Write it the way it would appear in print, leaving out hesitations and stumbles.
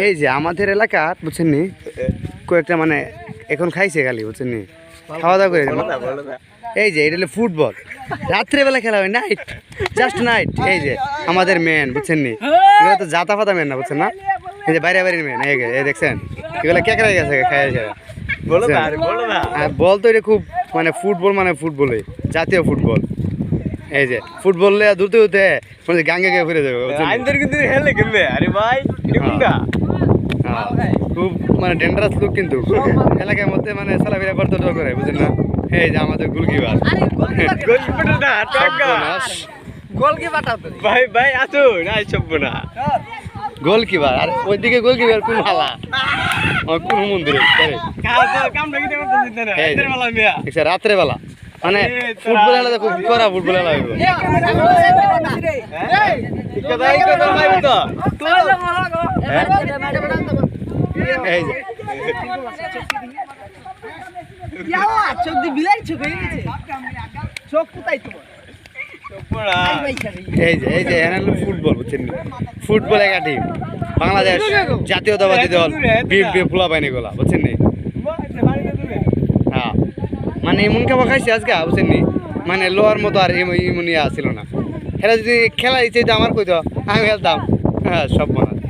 এই যে আমাদের এলাকা বুঝছেন নি কয়েকটা মানে এখন খাইছে খালি বুঝছেন নি খাওয়া দাওয়া করে এই যে এটা হলো ফুটবল রাত্রেবেলা খেলা হয় নাইট জাস্ট নাইট এই যে আমাদের মেন বুঝছেন নি এগুলো তো জাতা ফাতা মেন না বুঝছেন না এই যে বাইরে বাইরের মেন এই দেখছেন এগুলো কেকড়ে গেছে খাইছে বল তো এটা খুব মানে ফুটবলই জাতীয় ফুটবল এই যে ফুটবল দূরতে দূরতে মানে গাঙ্গে গিয়ে ফিরে যাবে খুব মানে ডেঞ্জারাস লোক কিন্তু এলাকার মধ্যে মানে চলাফেরা করতে করে বুঝলেন না এই যে আমাদের গোলকিপার গোলকিপার আর ওইদিকে গোলকিপার কোন হালা কোন মন্দিরে রাত্রে বেলা মানে ফুটবল খেলা খুব করা ফুটবল খেলা হইব এই যে এই যে ফুটবল বুঝছেন ফুটবল একটা টিম বাংলাদেশ জাতীয়তাবাদী দল বিএনপি ফুলা পায়নি গোলা বুঝছেন নি হ্যাঁ মানে এমন খাবার খাইছে আজকে বুঝছেন নি মানে লোয়ার মতো আর এমন ইয়া ছিল না এরা যদি খেলা দিচ্ছে আমার কইতো আমি খেলতাম হ্যাঁ সব মনে